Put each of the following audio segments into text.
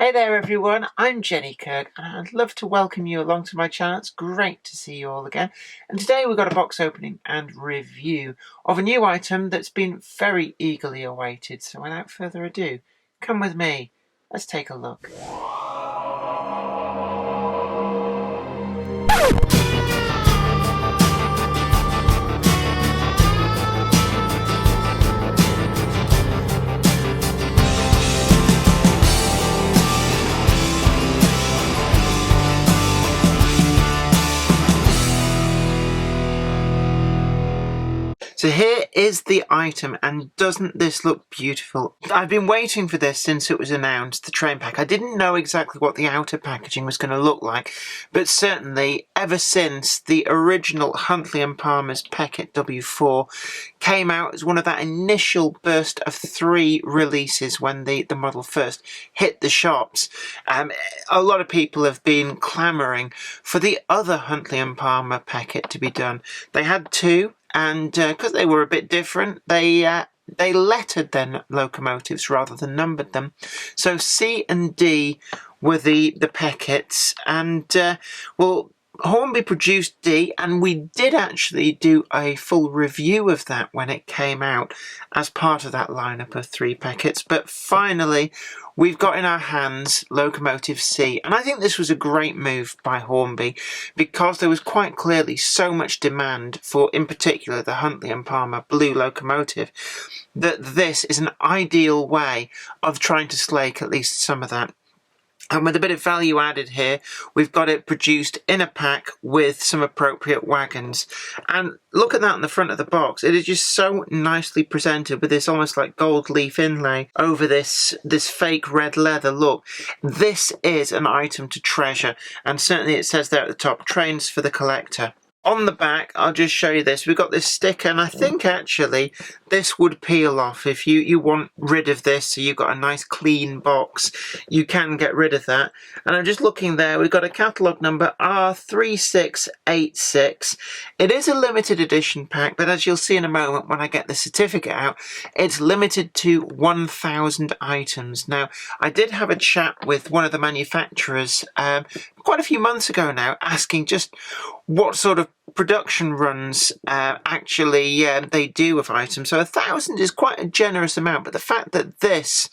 Hey there everyone, I'm Jenny Kirk and I'd love to welcome you along to my channel. It's great to see you all again. And today we've got a box opening and review of a new item that's been very eagerly awaited. So without further ado, come with me, let's take a look. So here is the item, and doesn't this look beautiful? I've been waiting for this since it was announced, the train pack. I didn't know exactly what the outer packaging was going to look like, but certainly ever since the original Huntley & Palmer's Peckett W4 came out as one of that initial burst of 3 releases when the model first hit the shops, a lot of people have been clamouring for the other Huntley & Palmer Peckett to be done. They had 2. And because they were a bit different, they lettered their locomotives rather than numbered them. So C and D were the Pecketts, and well, Hornby produced D, and we did actually do a full review of that when it came out as part of that lineup of 3 Pecketts. But finally, we've got in our hands Locomotive C, and I think this was a great move by Hornby because there was quite clearly so much demand for, in particular, the Huntley & Palmer Blue Locomotive, that this is an ideal way of trying to slake at least some of that. And with a bit of value added here, we've got it produced in a pack with some appropriate wagons. And look at that on the front of the box. It is just so nicely presented with this almost like gold leaf inlay over this fake red leather. Look, this is an item to treasure. And certainly it says there at the top, trains for the collector. On the back, I'll just show you this. We've got this sticker, and I think actually this would peel off if you want rid of this, so you've got a nice clean box. You can get rid of that. And I'm just looking there, we've got a catalogue number R3686. It is a limited edition pack, but as you'll see in a moment when I get the certificate out, it's limited to 1,000 items. Now, I did have a chat with one of the manufacturers quite a few months ago now, asking just what sort of production runs actually they do of items. So 1,000 is quite a generous amount, but the fact that this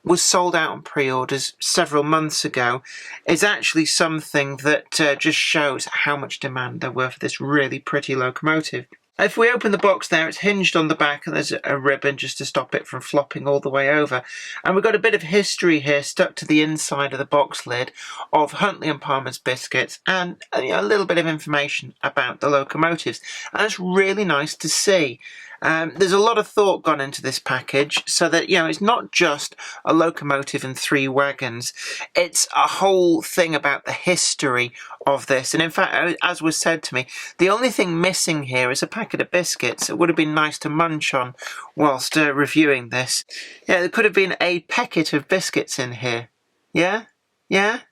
was sold out on pre-orders several months ago is actually something that just shows how much demand there were for this really pretty locomotive. If we open the box there, it's hinged on the back and there's a ribbon just to stop it from flopping all the way over. And we've got a bit of history here stuck to the inside of the box lid of Huntley & Palmer's biscuits, and a little bit of information about the locomotives. And it's really nice to see. There's a lot of thought gone into this package so that, it's not just a locomotive and 3 wagons. It's a whole thing about the history of this. And in fact, as was said to me, the only thing missing here is a packet of biscuits. It would have been nice to munch on whilst reviewing this. Yeah, there could have been a packet of biscuits in here. Yeah? Yeah?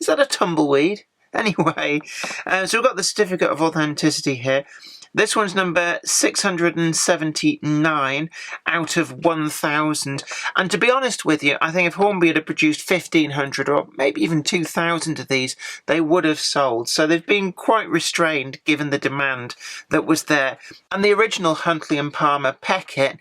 Is that a tumbleweed? Anyway, so we've got the certificate of authenticity here. This one's number 679 out of 1,000. And to be honest with you, I think if Hornby had produced 1,500 or maybe even 2,000 of these, they would have sold. So they've been quite restrained given the demand that was there. And the original Huntley & Palmer Peckett,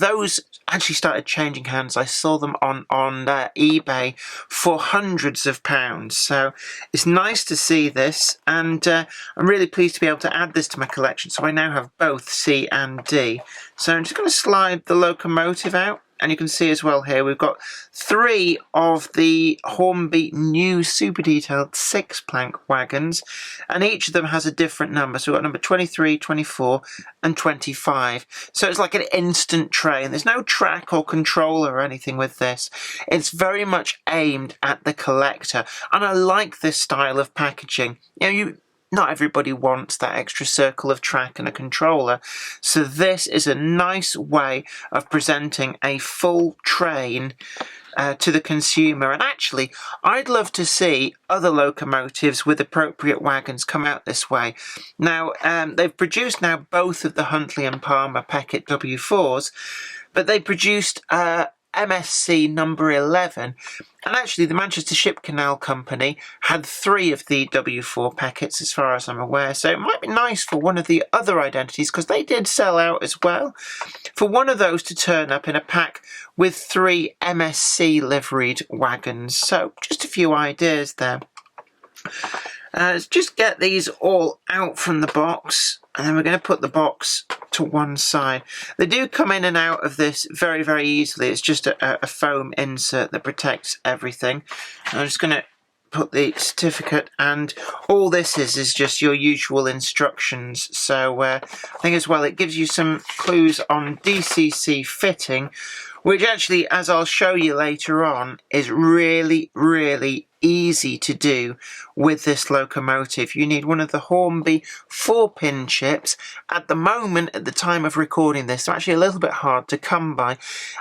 those actually started changing hands. I saw them on eBay for hundreds of pounds. So it's nice to see this, and I'm really pleased to be able to add this to my collection. So I now have both C and D. So I'm just going to slide the locomotive out, and you can see as well here we've got 3 of the Hornby new super detailed 6-plank wagons, and each of them has a different number. So we've got number 23, 24 and 25. So it's like an instant train. There's no track or controller or anything with this. It's very much aimed at the collector, and I like this style of packaging. Not everybody wants that extra circle of track and a controller, so this is a nice way of presenting a full train to the consumer. And actually, I'd love to see other locomotives with appropriate wagons come out this way. Now, they've produced now both of the Huntley & Palmer Peckett W4s, but they produced MSC number 11. And actually, the Manchester Ship Canal Company had 3 of the W4 Pecketts, as far as I'm aware. So it might be nice for one of the other identities, because they did sell out as well, for one of those to turn up in a pack with 3 MSC liveried wagons. So just a few ideas there. Let's just get these all out from the box, and then we're going to put the box to one side. They do come in and out of this very, very easily. It's just a foam insert that protects everything. And I'm just going to put the certificate, and all this is just your usual instructions. So I think as well it gives you some clues on DCC fitting, which actually, as I'll show you later on, is really, really easy to do with this locomotive. You need one of the Hornby 4-pin chips. At the moment, at the time of recording this, they're actually a little bit hard to come by,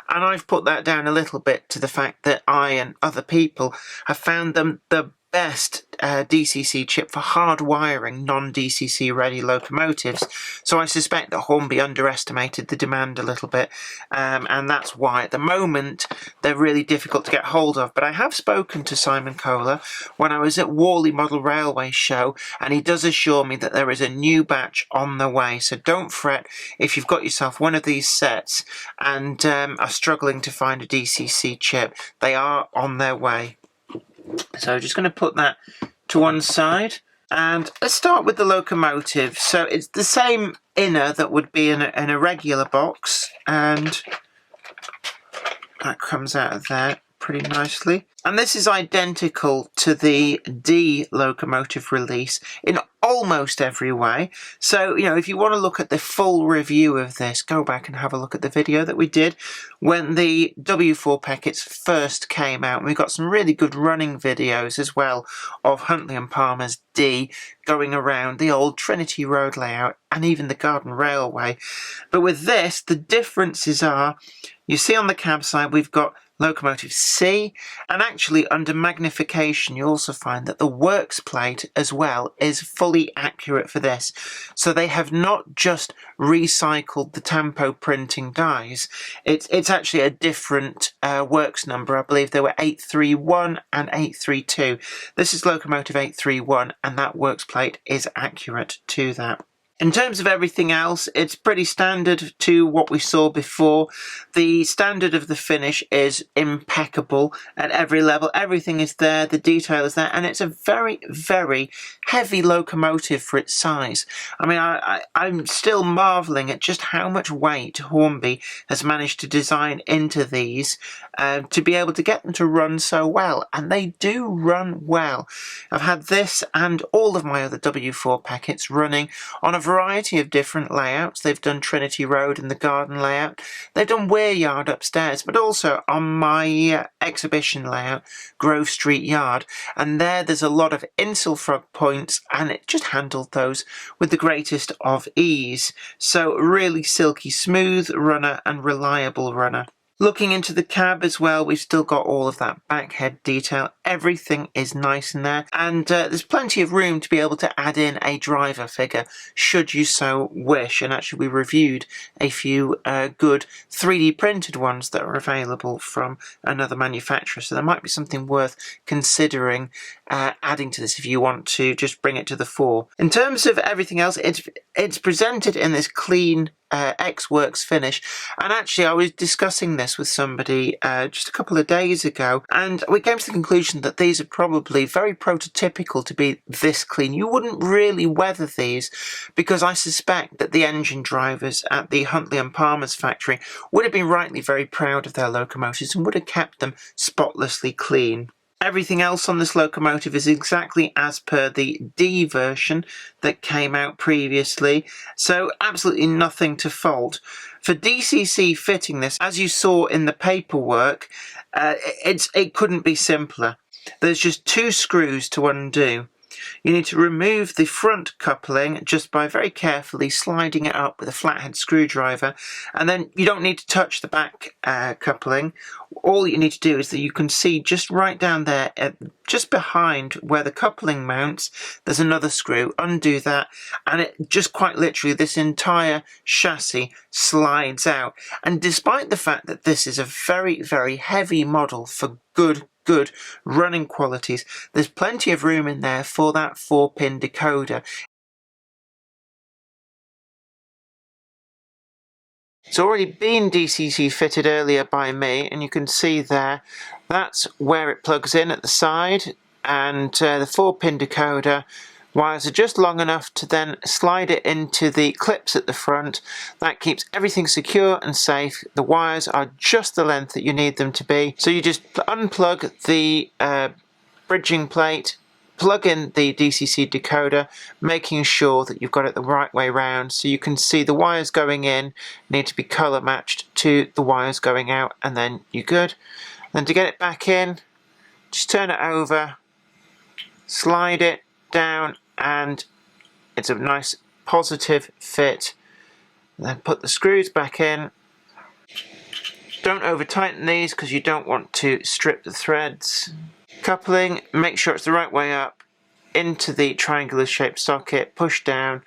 and I've put that down a little bit to the fact that I and other people have found them the best DCC chip for hard wiring non-DCC ready locomotives. So I suspect that Hornby underestimated the demand a little bit, and that's why at the moment they're really difficult to get hold of. But I have spoken to Simon Kohler when I was at Worley Model Railway Show, and he does assure me that there is a new batch on the way. So don't fret if you've got yourself one of these sets and are struggling to find a DCC chip. They are on their way. So just going to put that to one side, and let's start with the locomotive. So it's the same inner that would be in a regular box, and that comes out of there pretty nicely. And this is identical to the D locomotive release in almost every way. So, you know, if you want to look at the full review of this, go back and have a look at the video that we did when the W4 Pecketts first came out. And we've got some really good running videos as well of Huntley and Palmer's D going around the old Trinity Road layout and even the Garden Railway. But with this, the differences are, you see on the cab side, we've got locomotive C, and actually under magnification you also find that the works plate as well is fully accurate for this. So they have not just recycled the tampo printing dies, it's actually a different works number. I believe there were 831 and 832. This is locomotive 831, and that works plate is accurate to that. In terms of everything else, it's pretty standard to what we saw before. The standard of the finish is impeccable at every level. Everything is there, the detail is there, and it's a very, very heavy locomotive for its size. I mean, I'm still marvelling at just how much weight Hornby has managed to design into these to be able to get them to run so well, and they do run well. I've had this and all of my other W4 Pecketts running on a variety of different layouts. They've done Trinity Road and the Garden layout. They've done Weir Yard upstairs, but also on my exhibition layout, Grove Street Yard. And there's a lot of Insulfrog points, and it just handled those with the greatest of ease. So really silky smooth runner and reliable runner. Looking into the cab as well, we've still got all of that backhead detail. Everything is nice in there, and there's plenty of room to be able to add in a driver figure should you so wish. And actually we reviewed a few good 3D printed ones that are available from another manufacturer, so there might be something worth considering adding to this if you want to just bring it to the fore. In terms of everything else, it's presented in this clean X-Works finish, and actually I was discussing this with somebody just a couple of days ago, and we came to the conclusion that these are probably very prototypical to be this clean. You wouldn't really weather these, because I suspect that the engine drivers at the Huntley and Palmer's factory would have been rightly very proud of their locomotives and would have kept them spotlessly clean. Everything else on this locomotive is exactly as per the D version that came out previously, so absolutely nothing to fault. For DCC fitting this, as you saw in the paperwork, it couldn't be simpler. There's just 2 screws to undo. You need to remove the front coupling just by very carefully sliding it up with a flathead screwdriver, and then you don't need to touch the back coupling. All you need to do is that you can see just right down there, just behind where the coupling mounts, there's another screw. Undo that, and it just quite literally, this entire chassis slides out. And despite the fact that this is a very, very heavy model for good running qualities, there's plenty of room in there for that 4-pin decoder. It's already been DCC fitted earlier by me, and you can see there, that's where it plugs in at the side, and the 4-pin decoder wires are just long enough to then slide it into the clips at the front. That keeps everything secure and safe. The wires are just the length that you need them to be. So you just unplug the bridging plate, plug in the DCC decoder, making sure that you've got it the right way round, so you can see the wires going in need to be colour matched to the wires going out, and then you're good. Then to get it back in, just turn it over, slide it down, and it's a nice positive fit. Then put the screws back in. Don't over tighten these because you don't want to strip the threads. Coupling, make sure it's the right way up into the triangular shaped socket, push down,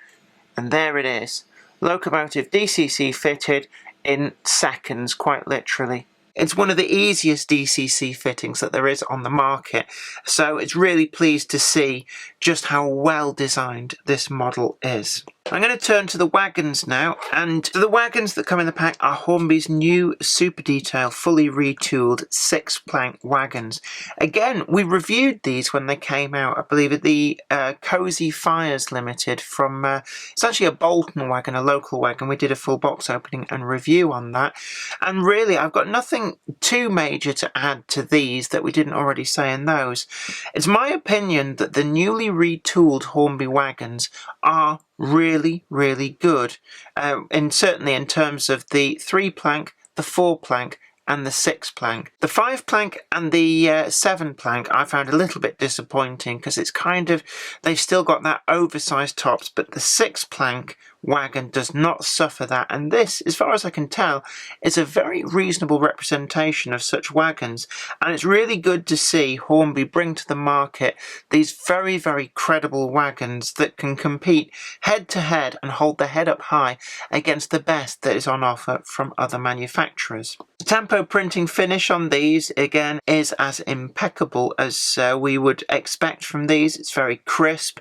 and there it is. Locomotive DCC fitted in seconds, quite literally. It's one of the easiest DCC fittings that there is on the market, so it's really pleased to see just how well designed this model is. I'm going to turn to the Wagons now, and the Wagons that come in the pack are Hornby's new super detail, fully retooled 6-plank Wagons. Again, we reviewed these when they came out, I believe at the Cozy Fires Limited from, it's actually a Bolton wagon, a local wagon. We did a full box opening and review on that, and really I've got nothing too major to add to these that we didn't already say in those. It's my opinion that the newly retooled Hornby Wagons are really good, and certainly in terms of the 3-plank, the 4-plank and the 6-plank. The 5-plank and the 7-plank I found a little bit disappointing because it's kind of, they've still got that oversized tops, but the 6-plank wagon does not suffer that, and this, as far as I can tell, is a very reasonable representation of such wagons, and it's really good to see Hornby bring to the market these very credible wagons that can compete head to head and hold their head up high against the best that is on offer from other manufacturers. The tempo printing finish on these, again, is as impeccable as we would expect from these. It's very crisp.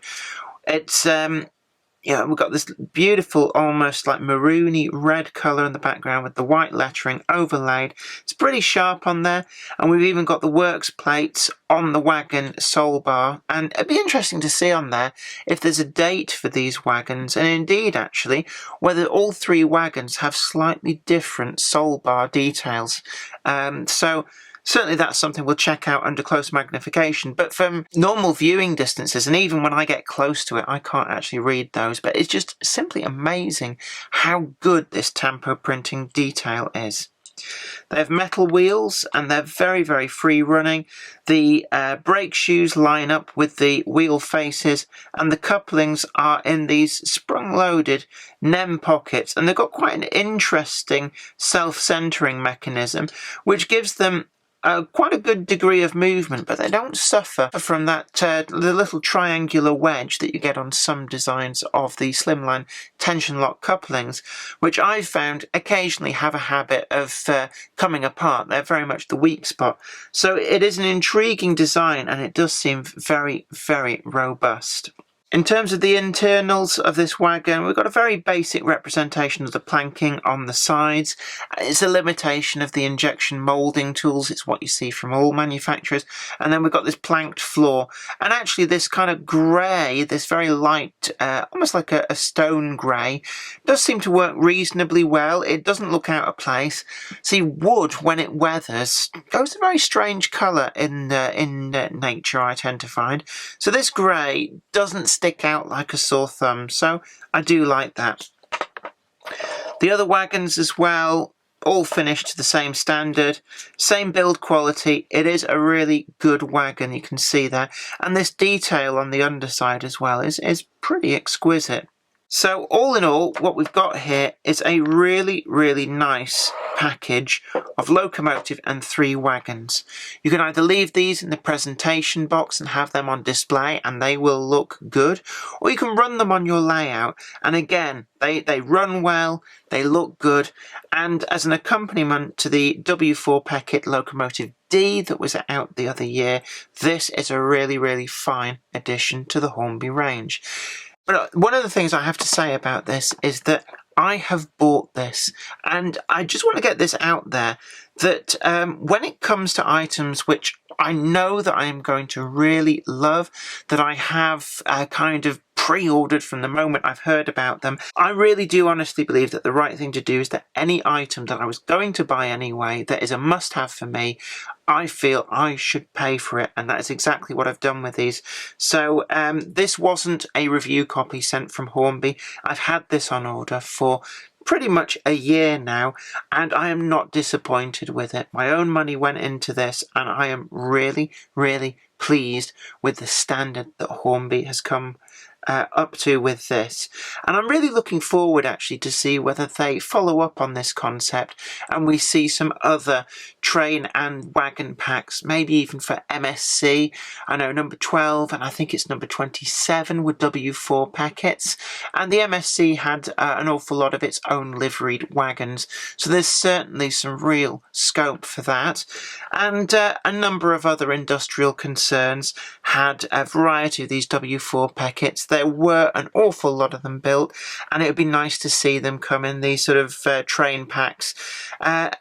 It's yeah, we've got this beautiful, almost like maroony red colour in the background with the white lettering overlaid. It's pretty sharp on there, and we've even got the works plates on the wagon sole bar, and it'd be interesting to see on there if there's a date for these wagons, and indeed actually whether all 3 wagons have slightly different sole bar details. So certainly that's something we'll check out under close magnification, but from normal viewing distances, and even when I get close to it, I can't actually read those, but it's just simply amazing how good this tempo printing detail is. They have metal wheels and they're very free running. The brake shoes line up with the wheel faces, and the couplings are in these sprung loaded NEM pockets, and they've got quite an interesting self-centering mechanism which gives them quite a good degree of movement, but they don't suffer from that the little triangular wedge that you get on some designs of the slimline tension lock couplings, which I've found occasionally have a habit of coming apart. They're very much the weak spot. So it is an intriguing design, and it does seem very robust. In terms of the internals of this wagon, we've got a very basic representation of the planking on the sides. It's a limitation of the injection moulding tools. It's what you see from all manufacturers. And then we've got this planked floor. And actually this kind of grey, this very light, almost like a stone grey, does seem to work reasonably well. It doesn't look out of place. See, wood, when it weathers, goes a very strange colour in nature, I tend to find. So this grey doesn't stick out like a sore thumb, so I do like that. The other wagons as well, all finished to the same standard, same build quality. It is a really good wagon, you can see there. And this detail on the underside as well is pretty exquisite. So all in all, what we've got here is a really, really nice package of Locomotive and 3 wagons. You can either leave these in the presentation box and have them on display and they will look good, or you can run them on your layout, and again, they run well, they look good, and as an accompaniment to the W4 Peckett Locomotive D that was out the other year, this is a really, really fine addition to the Hornby range. But one of the things I have to say about this is that I have bought this, and I just want to get this out there, that when it comes to items which I know that I am going to really love, that I have kind of pre-ordered from the moment I've heard about them, I really do honestly believe that the right thing to do is that any item that I was going to buy anyway, that is a must-have for me, I feel I should pay for it, and that is exactly what I've done with these. So this wasn't a review copy sent from Hornby. I've had this on order for pretty much a year now, and I am not disappointed with it. My own money went into this, and I am really, really pleased with the standard that Hornby has come up to with this, and I'm really looking forward actually to see whether they follow up on this concept and we see some other train and wagon packs, maybe even for MSC. I know number 12 and I think it's number 27 with W4 Pecketts, and the MSC had an awful lot of its own liveried wagons, so there's certainly some real scope for that. And a number of other industrial concerns had a variety of these W4 Pecketts. There were an awful lot of them built, and it would be nice to see them come in these sort of train packs.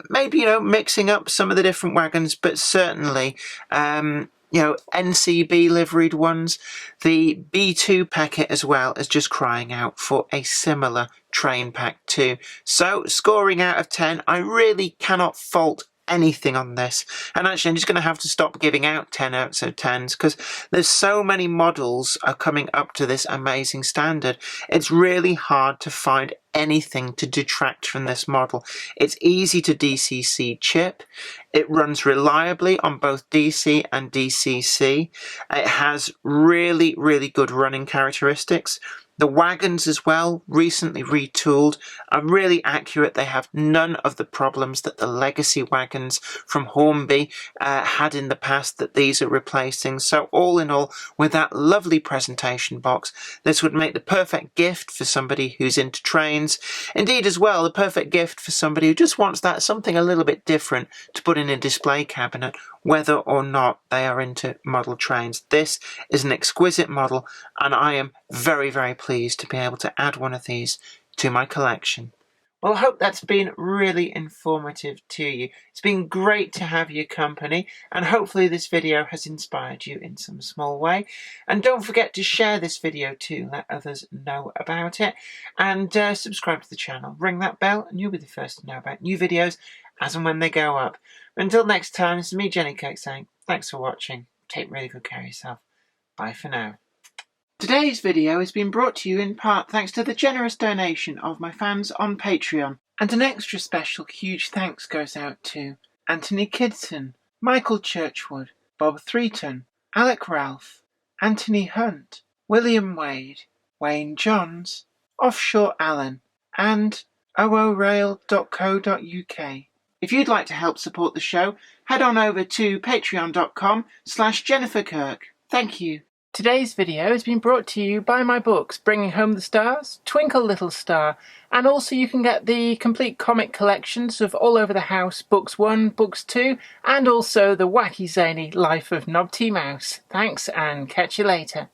Maybe, mixing up some of the different wagons, but certainly, NCB liveried ones. The B2 Peckett as well is just crying out for a similar train pack too. So, scoring out of 10, I really cannot fault anything on this, and actually I'm just going to have to stop giving out 10 out of 10s because there's so many models are coming up to this amazing standard. It's really hard to find anything to detract from this model. It's easy to DCC chip, it runs reliably on both DC and DCC, it has really, really good running characteristics. The wagons as well, recently retooled, are really accurate. They have none of the problems that the legacy wagons from Hornby had in the past that these are replacing. So all in all, with that lovely presentation box, this would make the perfect gift for somebody who's into trains. Indeed as well, the perfect gift for somebody who just wants that something a little bit different to put in a display cabinet, whether or not they are into model trains. This is an exquisite model, and I am very, very pleased to be able to add one of these to my collection. Well, I hope that's been really informative to you. It's been great to have your company, and hopefully this video has inspired you in some small way. And don't forget to share this video too, let others know about it, and subscribe to the channel, ring that bell, and you'll be the first to know about new videos as and when they go up. Until next time, this is me, Jenny Kirk, saying thanks for watching. Take really good care of yourself. Bye for now. Today's video has been brought to you in part thanks to the generous donation of my fans on Patreon. And an extra special huge thanks goes out to Anthony Kidson, Michael Churchwood, Bob Threeton, Alec Ralph, Anthony Hunt, William Wade, Wayne Johns, Offshore Allen, and oorail.co.uk. If you'd like to help support the show, head on over to patreon.com/Jennifer Kirk. Thank you. Today's video has been brought to you by my books, Bringing Home the Stars, Twinkle Little Star, and also you can get the complete comic collections of All Over the House, Books 1, Books 2, and also the wacky zany Life of Knobty Mouse. Thanks, and catch you later.